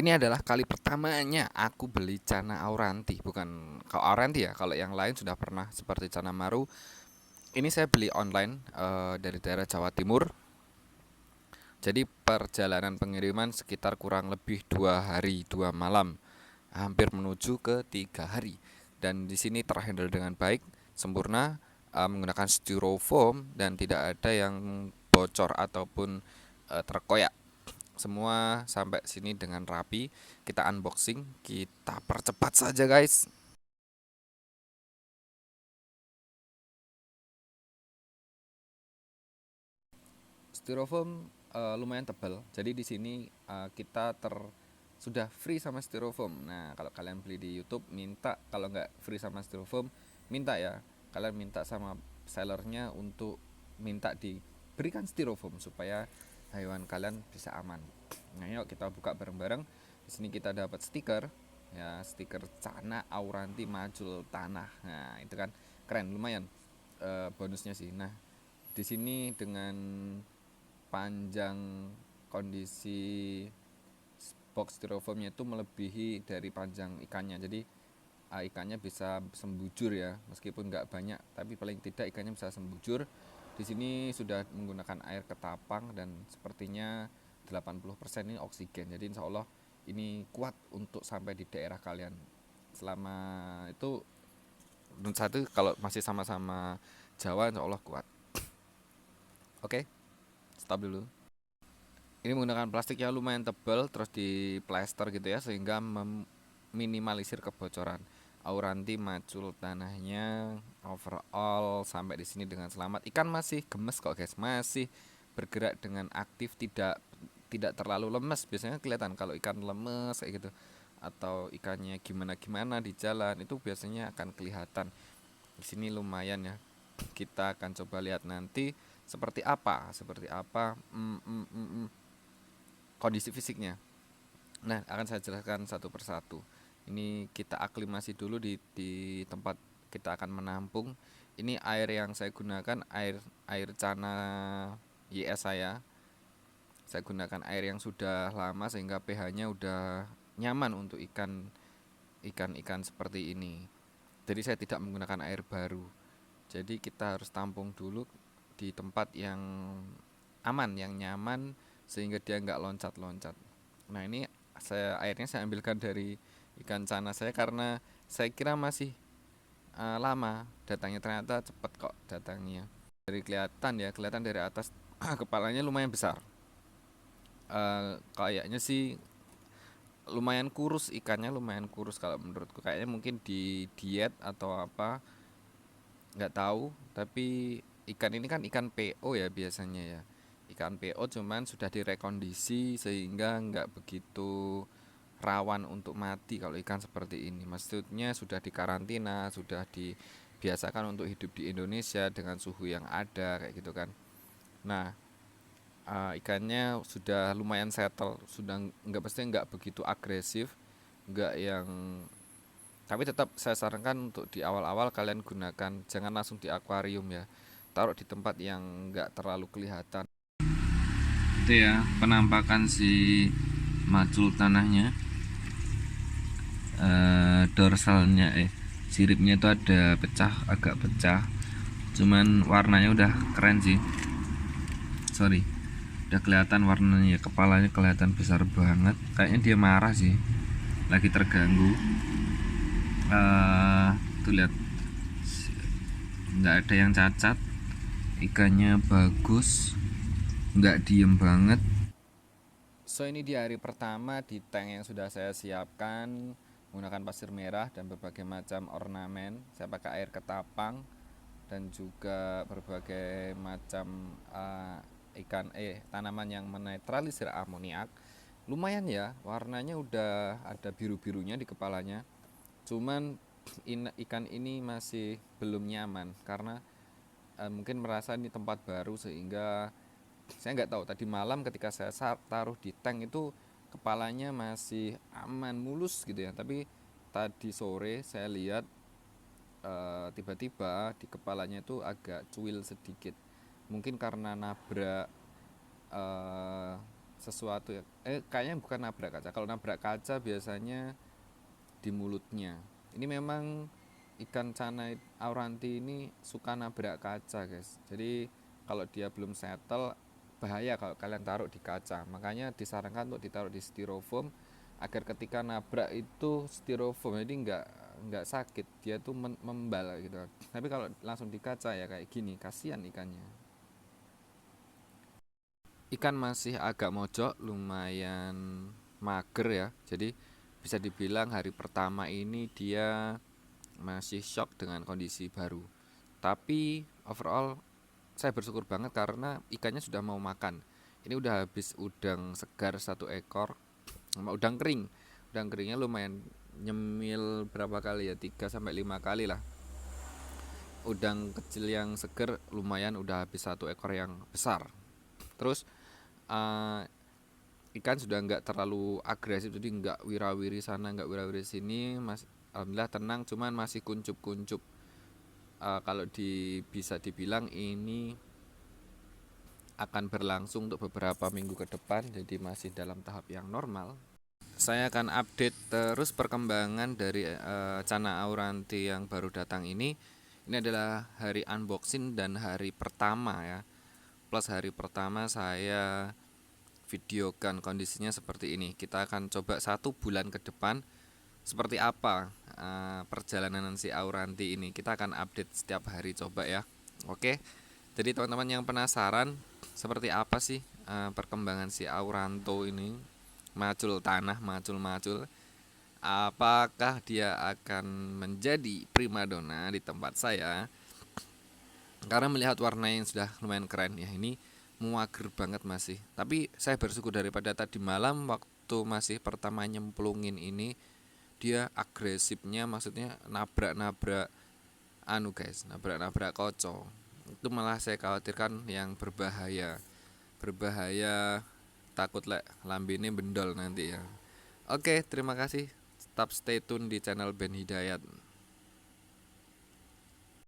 Ini adalah kali pertamanya aku beli Cana Auranti, bukan kalau Auranti ya. Kalau yang lain sudah pernah seperti Cana Maru. Ini saya beli online dari daerah Jawa Timur. Jadi perjalanan pengiriman sekitar kurang lebih 2 hari 2 malam, hampir menuju ke 3 hari. Dan di sini terhandle dengan baik, sempurna, menggunakan styrofoam dan tidak ada yang bocor ataupun terkoyak. Semua sampai sini dengan rapi. Kita unboxing, kita percepat saja guys. Styrofoam lumayan tebal. Jadi di sini kita sudah free sama styrofoam. Nah, kalau kalian beli di YouTube minta, kalau nggak free sama styrofoam, minta ya. Kalian minta sama sellernya untuk minta diberikan styrofoam supaya hewan kalian bisa aman. Nah, yuk kita buka bareng-bareng. Di sini kita dapat stiker, ya stiker Cana Auranti Majul Tanah. Nah, itu kan keren, lumayan bonusnya sih. Nah, di sini dengan panjang kondisi box styrofoamnya itu melebihi dari panjang ikannya. Jadi ikannya bisa sembujur ya, meskipun nggak banyak, tapi paling tidak ikannya bisa sembujur. Di sini sudah menggunakan air ketapang dan sepertinya 80% ini oksigen. Jadi insya Allah ini kuat untuk sampai di daerah kalian. Selama itu menurut satu kalau masih sama-sama Jawa insya Allah kuat. Oke, stop dulu. Ini menggunakan plastik yang lumayan tebal terus di plester gitu ya sehingga meminimalisir kebocoran. Auranti macul tanahnya overall sampai di sini dengan selamat. Ikan masih gemes kok guys, masih bergerak dengan aktif, tidak tidak terlalu lemes. Biasanya kelihatan kalau ikan lemes kayak gitu atau ikannya gimana-gimana di jalan itu biasanya akan kelihatan. Di sini lumayan ya. Kita akan coba lihat nanti seperti apa kondisi fisiknya. Nah, akan saya jelaskan satu persatu. Ini kita aklimasi dulu di tempat kita akan menampung. Ini air yang saya gunakan air air Cana YS saya. Saya gunakan air yang sudah lama sehingga pH-nya udah nyaman untuk ikan seperti ini. Jadi saya tidak menggunakan air baru. Jadi kita harus tampung dulu di tempat yang aman, yang nyaman sehingga dia nggak loncat-loncat. Nah ini airnya saya ambilkan dari ikan cana saya karena saya kira masih lama datangnya, ternyata cepet kok datangnya. Dari kelihatan dari atas kepalanya lumayan besar. Kayaknya sih lumayan kurus, ikannya lumayan kurus kalau menurutku, kayaknya mungkin di diet atau apa nggak tahu. Tapi ikan ini kan ikan PO ya biasanya ya, ikan PO cuman sudah direkondisi sehingga nggak begitu rawan untuk mati. Kalau ikan seperti ini maksudnya sudah dikarantina, sudah dibiasakan untuk hidup di Indonesia dengan suhu yang ada kayak gitu kan. Nah, ikannya sudah lumayan settle, sudah nggak, pasti nggak begitu agresif, nggak yang, tapi tetap saya sarankan untuk di awal-awal kalian gunakan, jangan langsung di akuarium ya, taruh di tempat yang nggak terlalu kelihatan. Itu ya penampakan si macul tanahnya. Dorsalnya siripnya itu ada pecah, agak pecah, cuman warnanya udah keren sih. Sorry, udah kelihatan warnanya, kepalanya kelihatan besar banget, kayaknya dia marah sih, lagi terganggu. Tuh lihat, nggak ada yang cacat, ikannya bagus, nggak diem banget. So ini di hari pertama di tank yang sudah saya siapkan menggunakan pasir merah dan berbagai macam ornamen. Saya pakai air ketapang dan juga berbagai macam tanaman yang menetralisir amoniak. Lumayan ya, warnanya udah ada biru-birunya di kepalanya. Cuman ikan ini masih belum nyaman karena mungkin merasa ini tempat baru sehingga saya nggak tahu, tadi malam ketika saya taruh di tank itu kepalanya masih aman mulus gitu ya, tapi tadi sore saya lihat tiba-tiba di kepalanya itu agak cuil sedikit, mungkin karena nabrak eh, sesuatu ya, kayaknya bukan nabrak kaca. Kalau nabrak kaca biasanya di mulutnya. Ini memang ikan cana auranti ini suka nabrak kaca, guys. Jadi kalau dia belum settle, bahaya kalau kalian taruh di kaca. Makanya disarankan untuk ditaruh di styrofoam agar ketika nabrak itu styrofoam jadi nggak sakit, dia tuh membal gitu. Tapi kalau langsung di kaca ya kayak gini, kasihan ikannya. Ikan masih agak mojok, lumayan mager ya. Jadi bisa dibilang hari pertama ini dia masih shock dengan kondisi baru. Tapi overall saya bersyukur banget karena ikannya sudah mau makan. Ini udah habis udang segar 1 ekor sama udang kering. Udang keringnya lumayan nyemil berapa kali ya, 3 sampai 5 kali lah. Udang kecil yang seger lumayan udah habis 1 ekor yang besar. Terus uh, ikan sudah nggak terlalu agresif, jadi nggak wirawiri sana nggak wirawiri sini, mas. Alhamdulillah tenang, cuman masih kuncup-kuncup. Kalau bisa dibilang ini akan berlangsung untuk beberapa minggu ke depan, jadi masih dalam tahap yang normal. Saya akan update terus perkembangan dari Cana Auranti yang baru datang ini. Ini adalah hari unboxing dan hari pertama ya. Plus hari pertama saya videokan kondisinya seperti ini. Kita akan coba 1 bulan ke depan seperti apa perjalanan si Auranti ini. Kita akan update setiap hari coba ya. Oke. Jadi teman-teman yang penasaran seperti apa sih perkembangan si Auranto ini, macul tanah, macul-macul, apakah dia akan menjadi primadona di tempat saya? Karena melihat warna yang sudah lumayan keren ya, ini muager banget masih. Tapi saya bersyukur daripada tadi malam waktu masih pertama nyemplungin ini, dia agresifnya, maksudnya nabrak-nabrak guys, nabrak-nabrak koco. Itu malah saya khawatirkan yang berbahaya. Berbahaya, takut lek lambene bendol nanti ya. Oke, terima kasih. Tetap stay tune di channel Ben Hidayat.